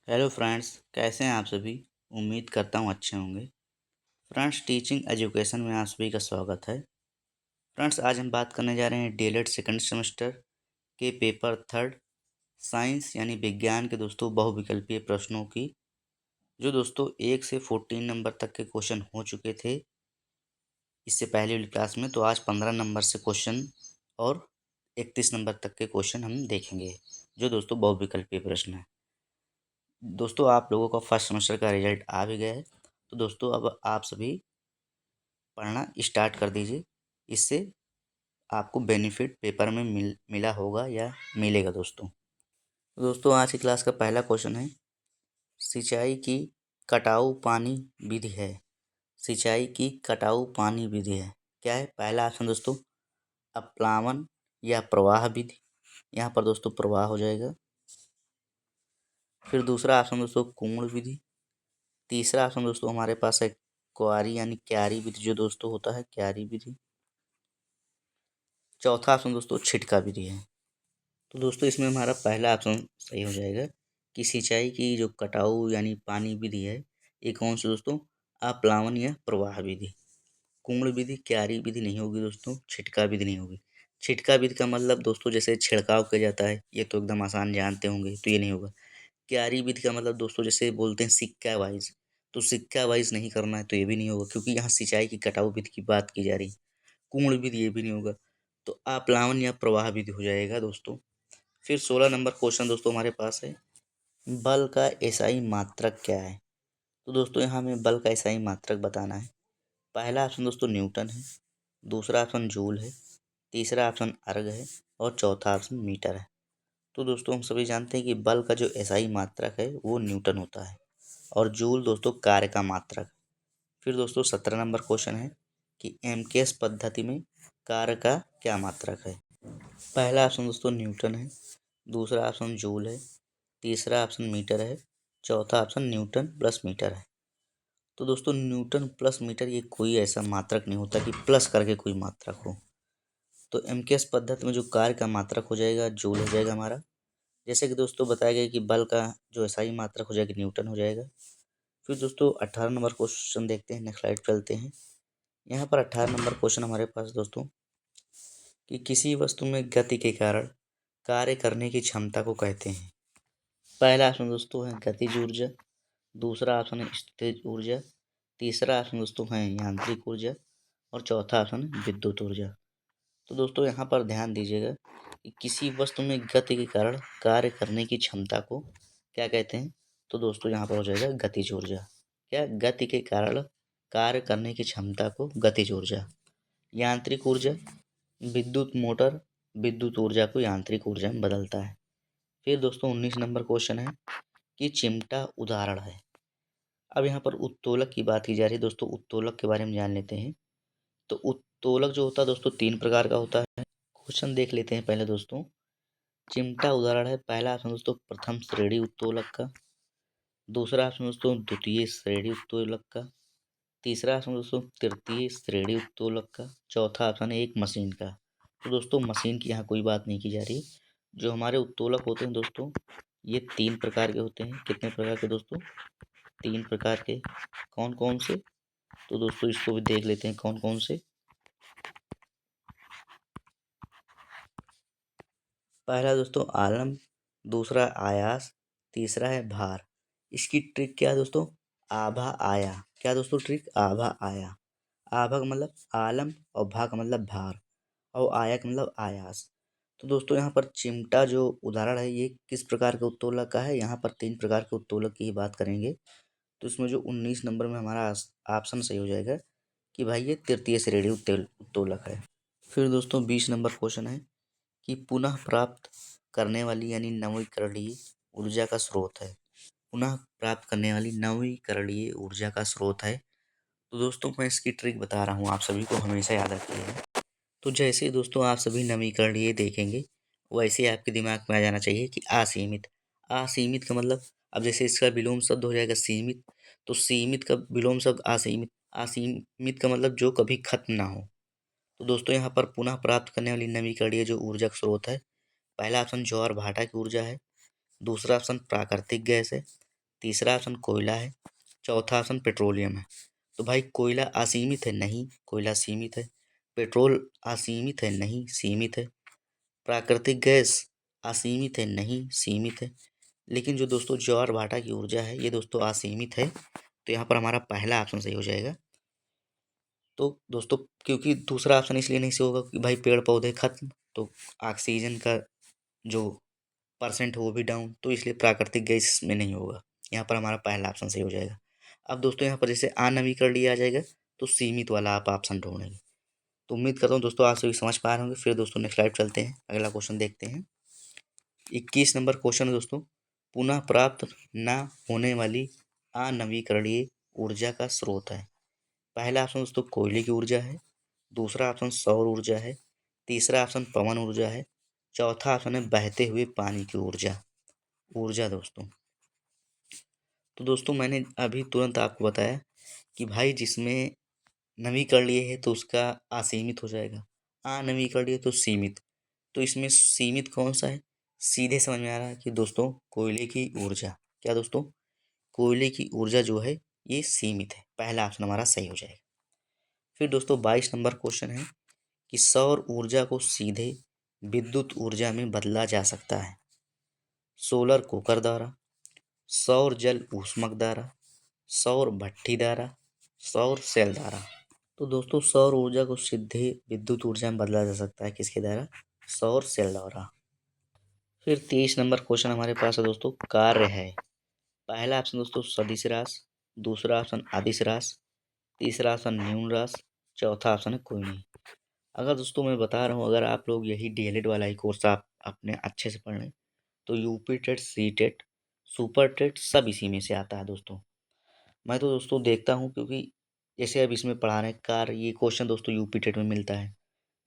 Hello friends, कैसे हैं आप सभी। उम्मीद करता हूँ अच्छे होंगे। फ्रेंड्स, टीचिंग एजुकेशन में आप सभी का स्वागत है। फ्रेंड्स, आज हम बात करने जा रहे हैं डीएलएड सेकंड सेमेस्टर के पेपर थर्ड साइंस यानी विज्ञान के दोस्तों बहुविकल्पीय प्रश्नों की, जो दोस्तों 1 से 14 नंबर तक के क्वेश्चन हो चुके थे इससे पहले वाली क्लास में। तो आज 15 नंबर से क्वेश्चन और 31 नंबर तक के क्वेश्चन हम देखेंगे, जो दोस्तों बहुविकल्पीय प्रश्न है। दोस्तों, आप लोगों का फर्स्ट सेमेस्टर का रिजल्ट आ भी गया है। तो दोस्तों, अब आप सभी पढ़ना स्टार्ट कर दीजिए। इससे आपको बेनिफिट पेपर में मिला होगा या मिलेगा दोस्तों। तो दोस्तों, आज की क्लास का पहला क्वेश्चन है, सिंचाई की कटाऊ पानी विधि है। सिंचाई की कटाऊ पानी विधि है, क्या है? पहला ऑप्शन दोस्तों अपलावन या प्रवाह विधि। यहाँ पर दोस्तों प्रवाह हो जाएगा। फिर दूसरा ऑप्शन दोस्तों कुम्ण विधि। तीसरा ऑप्शन दोस्तों हमारे पास है क्वारी यानी क्यारी विधि, जो दोस्तों होता है क्यारी विधि। चौथा ऑप्शन दोस्तों छिटका विधि है। तो दोस्तों इसमें हमारा पहला ऑप्शन सही हो जाएगा कि सिंचाई की जो कटाऊ यानी पानी विधि है, ये कौन सी दोस्तों? अप्लावन या प्रवाह विधि। कुम्ण विधि, क्यारी विधि नहीं होगी दोस्तों, छिटका विधि नहीं होगी। छिटका विधि का मतलब दोस्तों जैसे छिड़काव किया जाता है, ये तो एकदम आसान जानते होंगे, तो ये नहीं होगा। क्यारी विधि का मतलब दोस्तों जैसे बोलते हैं सिक्का वाइज, तो सिक्का वाइज नहीं करना है, तो ये भी नहीं होगा, क्योंकि यहाँ सिंचाई की कटाऊ विधि की बात की जा रही है। कुम्ण विधि ये भी नहीं होगा, तो अप्लावन या प्रवाह विधि हो जाएगा दोस्तों। फिर 16 नंबर क्वेश्चन दोस्तों हमारे पास है, बल का एसआई मात्रक क्या है? तो दोस्तों यहाँ हमें बल का एसआई मात्रक बताना है। पहला ऑप्शन दोस्तों न्यूटन है, दूसरा ऑप्शन जूल है, तीसरा ऑप्शन अर्ग है और चौथा ऑप्शन मीटर है। तो दोस्तों हम सभी जानते हैं कि बल का जो एसआई मात्रक है वो न्यूटन होता है और जूल दोस्तों कार्य का मात्रक। फिर दोस्तों 17 नंबर क्वेश्चन है कि एमकेएस पद्धति में कार्य का क्या मात्रक है? पहला ऑप्शन दोस्तों न्यूटन है, दूसरा ऑप्शन जूल है, तीसरा ऑप्शन मीटर है, चौथा ऑप्शन न्यूटन प्लस मीटर है। तो दोस्तों न्यूटन प्लस मीटर ये कोई ऐसा मात्रक नहीं होता कि प्लस करके कोई मात्रक हो। तो एमकेएस पद्धति में जो कार्य का मात्रक हो जाएगा जूल हो जाएगा हमारा। जैसे कि दोस्तों बताया गया कि बल का जो एसआई मात्रक हो जाएगा न्यूटन हो जाएगा। फिर दोस्तों 18 नंबर क्वेश्चन देखते हैं, नेक्स्ट स्लाइड चलते हैं। यहाँ पर 18 नंबर क्वेश्चन हमारे पास दोस्तों कि किसी वस्तु में गति के कारण कार्य करने की क्षमता को कहते हैं। पहला ऑप्शन दोस्तों है गतिज ऊर्जा, दूसरा ऑप्शन है स्थितिज ऊर्जा, तीसरा ऑप्शन दोस्तों है यांत्रिक ऊर्जा और चौथा ऑप्शन है विद्युत ऊर्जा। तो दोस्तों यहाँ पर ध्यान दीजिएगा कि किसी वस्तु में गति के कारण कार्य करने की क्षमता को क्या कहते हैं? तो दोस्तों यहाँ पर हो जाएगा गतिज ऊर्जा। क्या? गति के कारण कार्य करने की क्षमता को गतिज ऊर्जा। यांत्रिक ऊर्जा, विद्युत मोटर विद्युत ऊर्जा को यांत्रिक ऊर्जा में बदलता है। फिर दोस्तों 19 नंबर क्वेश्चन है कि चिमटा उदाहरण है। अब यहाँ पर उत्तोलक की बात की जा रही है दोस्तों, उत्तोलक के बारे में जान लेते हैं। तो उत्तोलक जो होता है दोस्तों 3 प्रकार का होता है। क्वेश्चन देख लेते हैं पहले दोस्तों। चिमटा उदाहरण है, पहला ऑप्शन दोस्तों प्रथम श्रेणी उत्तोलक का, दूसरा ऑप्शन दोस्तों द्वितीय श्रेणी उत्तोलक का, तीसरा ऑप्शन दोस्तों तृतीय श्रेणी उत्तोलक का, चौथा ऑप्शन है एक मशीन का। तो दोस्तों मशीन की यहाँ कोई बात नहीं की जा रही। जो हमारे उत्तोलक होते हैं दोस्तों, ये 3 प्रकार के होते हैं। कितने प्रकार के दोस्तों? 3 प्रकार के। कौन कौन से? तो दोस्तों इसको भी देख लेते हैं कौन कौन से। पहला दोस्तों आलम, दूसरा आयास, तीसरा है भार। इसकी ट्रिक क्या है दोस्तों? आभा आया। क्या दोस्तों ट्रिक? आभा आया। आभा का मतलब आलम और भा का मतलब भार और आया का मतलब आयास। तो दोस्तों यहाँ पर चिमटा जो उदाहरण है ये किस प्रकार के उत्तोलक का है? यहाँ पर 3 प्रकार के उत्तोलक की ही बात करेंगे। तो इसमें जो 19 नंबर में हमारा ऑप्शन सही हो जाएगा कि भाई ये तृतीय श्रेणी उत्तोलक है। फिर दोस्तों 20 नंबर क्वेश्चन है कि पुनः प्राप्त करने वाली यानी नवीकरणीय ऊर्जा का स्रोत है। पुनः प्राप्त करने वाली नवीकरणीय ऊर्जा का स्रोत है। तो दोस्तों मैं इसकी ट्रिक बता रहा हूँ, आप सभी को हमेशा याद रखिएगा। तो जैसे ही दोस्तों आप सभी नवीकरणीय देखेंगे, वैसे ही आपके दिमाग में आ जाना चाहिए कि असीमित। असीमित का मतलब, अब जैसे इसका विलोम शब्द हो जाएगा सीमित, तो सीमित का विलोम शब्द असीमित। असीमित का मतलब जो कभी खत्म ना हो। तो दोस्तों यहाँ पर पुनः प्राप्त करने वाली नवीकरणीय जो ऊर्जा का स्रोत है, पहला ऑप्शन ज्वार भाटा की ऊर्जा है, दूसरा ऑप्शन प्राकृतिक गैस है, तीसरा ऑप्शन कोयला है, चौथा ऑप्शन पेट्रोलियम है। तो भाई कोयला असीमित है? नहीं, कोयला सीमित है। पेट्रोल असीमित है? नहीं, सीमित है। प्राकृतिक गैस असीमित है? नहीं, सीमित है। लेकिन जो दोस्तों ज्वार भाटा की ऊर्जा है ये दोस्तों असीमित है। तो यहाँ पर हमारा पहला ऑप्शन सही हो जाएगा। तो दोस्तों क्योंकि दूसरा ऑप्शन इसलिए नहीं सही होगा कि भाई पेड़ पौधे खत्म, तो ऑक्सीजन का जो परसेंट है वो भी डाउन, तो इसलिए प्राकृतिक गैस में नहीं होगा। यहाँ पर हमारा पहला ऑप्शन सही हो जाएगा। अब दोस्तों यहाँ पर जैसे अनवीकरणीय आ जाएगा तो सीमित वाला आप ऑप्शन ढूंढेंगे। तो उम्मीद करता हूँ दोस्तों आप सभी समझ पा रहे होंगे। फिर दोस्तों नेक्स्ट स्लाइड चलते हैं, अगला क्वेश्चन देखते हैं। 21 नंबर क्वेश्चन है दोस्तों, पुनः प्राप्त न होने वाली अनवीकरणीय ऊर्जा का स्रोत है। पहला ऑप्शन दोस्तों कोयले की ऊर्जा है, दूसरा ऑप्शन सौर ऊर्जा है, तीसरा ऑप्शन पवन ऊर्जा है, चौथा ऑप्शन है बहते हुए पानी की ऊर्जा दोस्तों। तो दोस्तों मैंने अभी तुरंत आपको बताया कि भाई जिसमें नवीकरणीय है तो उसका असीमित हो जाएगा, अनवीकरणीय तो सीमित। तो इसमें सीमित कौन सा है? सीधे समझ में आ रहा है कि दोस्तों कोयले की ऊर्जा। क्या दोस्तों? कोयले की ऊर्जा जो है ये सीमित है। पहला ऑप्शन हमारा सही हो जाएगा। फिर दोस्तों 22 नंबर क्वेश्चन है कि सौर ऊर्जा को सीधे विद्युत ऊर्जा में बदला जा सकता है। सोलर कुकर द्वारा, सौर जल ऊष्मक द्वारा, सौर भट्ठी द्वारा, सौर सेल द्वारा। तो दोस्तों सौर ऊर्जा को सीधे विद्युत ऊर्जा में बदला जा सकता है किसके द्वारा? सौर सेल द्वारा। फिर 23 नंबर क्वेश्चन हमारे पास है दोस्तों, कार्य है। पहला ऑप्शन दोस्तों सदिश राशि, दूसरा ऑप्शन अदिश राशि, तीसरा ऑप्शन न्यून राशि, चौथा ऑप्शन है कोई नहीं। अगर दोस्तों मैं बता रहा हूँ, अगर आप लोग यही डीएलएड वाला ही कोर्स आप अपने अच्छे से पढ़ लें तो UP TET, C TET, super TET सब इसी में से आता है दोस्तों। मैं तो दोस्तों देखता हूँ क्योंकि जैसे अब इसमें पढ़ा रहे हैं कार, ये क्वेश्चन दोस्तों यूपी टेट में मिलता है।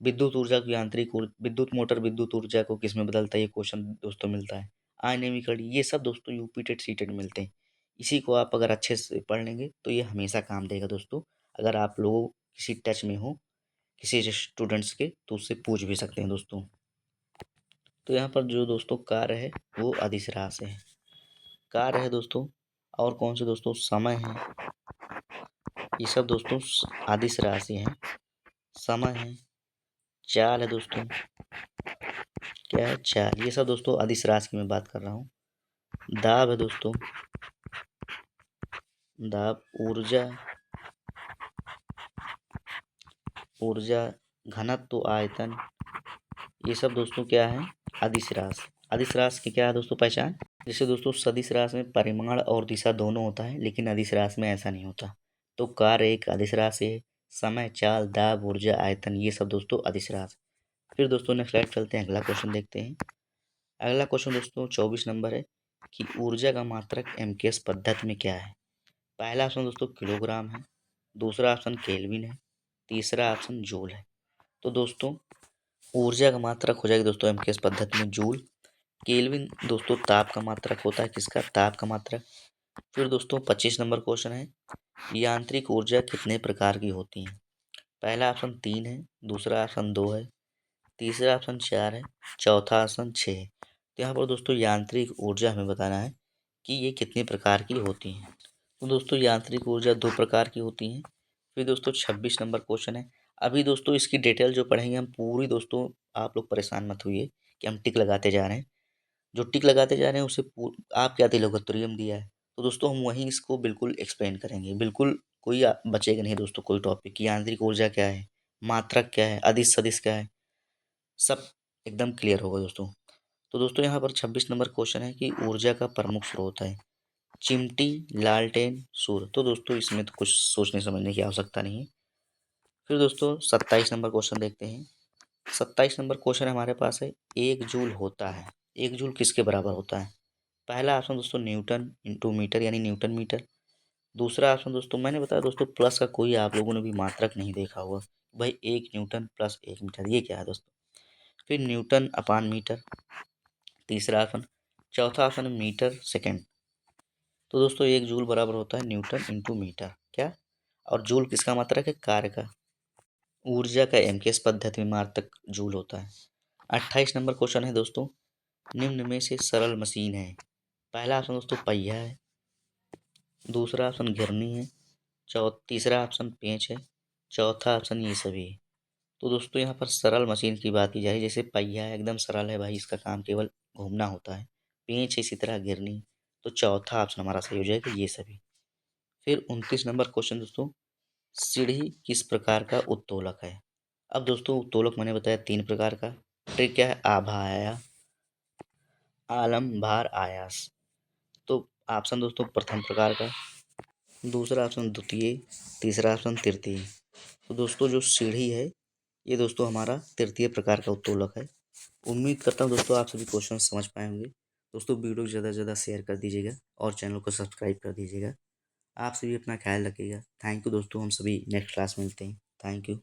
विद्युत ऊर्जा की यांत्रिक विद्युत मोटर विद्युत ऊर्जा को किस में बदलता है, ये क्वेश्चन दोस्तों मिलता है। आयनीकरण, ये सब दोस्तों यूपी टेट सी टेट में मिलते हैं। इसी को आप अगर अच्छे से पढ़ लेंगे तो ये हमेशा काम देगा दोस्तों। अगर आप लोग किसी टच में हो किसी स्टूडेंट्स के तो उससे पूछ भी सकते हैं दोस्तों। तो यहाँ पर जो दोस्तों कार्य है वो अदिश राशि है। कार्य है दोस्तों, और कौन से दोस्तों? समय है, ये सब दोस्तों अदिश राशि है। समय है, चाल है दोस्तों, क्या है? चाल। ये सब दोस्तों अदिश राशि की मैं बात कर रहा हूँ। दाब है दोस्तों, दाब। ऊर्जा, ऊर्जा, घनत्व, आयतन, ये सब दोस्तों क्या है? अदिश राशि। अदिश राशि की क्या है दोस्तों पहचान? जैसे दोस्तों सदिश राशि में परिमाण और दिशा दोनों होता है, लेकिन अदिश राशि में ऐसा नहीं होता। तो कार्य एक अदिश राशि है, समय, चाल, दाब, ऊर्जा, आयतन, ये सब दोस्तों अदिश राशि। फिर दोस्तों नेक्स्ट स्लाइड चलते हैं, अगला क्वेश्चन देखते हैं। अगला क्वेश्चन दोस्तों 24 नंबर है कि ऊर्जा का मात्रक एमकेएस पद्धति में क्या है। पहला ऑप्शन दोस्तों किलोग्राम है, दूसरा ऑप्शन केल्विन है, तीसरा ऑप्शन जूल है। तो दोस्तों ऊर्जा का मात्रक हो जाएगा दोस्तों एमकेएस पद्धति में जूल। केल्विन दोस्तों ताप का मात्रक होता है, किसका? ताप का मात्रक। फिर दोस्तों 25 नंबर क्वेश्चन है, यांत्रिक ऊर्जा कितने प्रकार की होती है। पहला ऑप्शन 3 है, दूसरा ऑप्शन 2 है, तीसरा ऑप्शन 4 है, चौथा ऑप्शन 6 है। तो यहाँ पर दोस्तों यांत्रिक ऊर्जा हमें बताना है कि ये कितने प्रकार की होती हैं। तो दोस्तों यांत्रिक ऊर्जा 2 प्रकार की होती हैं। फिर दोस्तों 26 नंबर क्वेश्चन है। अभी दोस्तों इसकी डिटेल जो पढ़ेंगे हम पूरी, दोस्तों आप लोग परेशान मत होइए कि हम टिक लगाते जा रहे हैं। जो टिक लगाते जा रहे हैं उसे आप क्या तिलोगतुरियम दिया है, तो दोस्तों हम वहीं इसको बिल्कुल एक्सप्लेन करेंगे। बिल्कुल कोई बचेगा नहीं दोस्तों, कोई टॉपिक की यांत्रिक ऊर्जा क्या है, मात्रक क्या है, अदिश सदिश क्या है, सब एकदम क्लियर होगा दोस्तों। तो दोस्तों यहाँ पर 26 नंबर क्वेश्चन है कि ऊर्जा का प्रमुख स्रोत है चिमटी, लालटेन, सूर्य। तो दोस्तों इसमें तो कुछ सोचने समझने की आवश्यकता नहीं है। फिर दोस्तों 27 नंबर क्वेश्चन देखते हैं। 27 नंबर क्वेश्चन हमारे पास है, एक जूल होता है, एक जूल किसके बराबर होता है। पहला ऑप्शन दोस्तों न्यूटन इंटू मीटर यानी न्यूटन मीटर। दूसरा ऑप्शन दोस्तों मैंने बताया दोस्तों प्लस का कोई आप लोगों ने भी मात्रक नहीं देखा होगा भाई, 1 न्यूटन प्लस 1 मीटर, ये क्या है दोस्तों। फिर न्यूटन अपान मीटर, तीसरा ऑप्शन। चौथा ऑप्शन है मीटर सेकेंड। तो दोस्तों एक जूल बराबर होता है न्यूटन इंटू मीटर, क्या? और जूल किसका मात्रक है? कार्य का। ऊर्जा का एमकेएस पद्धति में मात्रक जूल होता है। 28 नंबर क्वेश्चन है दोस्तों, निम्न में से सरल मशीन है। पहला ऑप्शन दोस्तों पहिया है, दूसरा ऑप्शन घिरनी है, तीसरा ऑप्शन पेंच है, चौथा ऑप्शन ये सभी है। तो दोस्तों यहाँ पर सरल मशीन की बात की जाए, जैसे पहिया है एकदम सरल है भाई, इसका काम केवल घूमना होता है। पेंच है इसी तरह घिरनी, तो चौथा ऑप्शन हमारा सही हो जाएगा ये सभी। फिर 29 नंबर क्वेश्चन दोस्तों, सीढ़ी किस प्रकार का उत्तोलक है? अब दोस्तों उत्तोलक मैंने बताया 3 प्रकार का। ट्रिक क्या है? आभाया, आलम, भार, आयास। तो ऑप्शन दोस्तों प्रथम प्रकार का, दूसरा ऑप्शन द्वितीय, तीसरा ऑप्शन तृतीय। तो दोस्तों जो सीढ़ी है ये दोस्तों हमारा तृतीय प्रकार का उत्तोलक है। उम्मीद करता हूँ दोस्तों आप सभी क्वेश्चन समझ पाए होंगे। दोस्तों वीडियो को ज़्यादा से ज़्यादा शेयर कर दीजिएगा और चैनल को सब्सक्राइब कर दीजिएगा। आप सभी अपना ख्याल रखिएगा। थैंक यू दोस्तों, हम सभी नेक्स्ट क्लास में मिलते हैं। Thank you.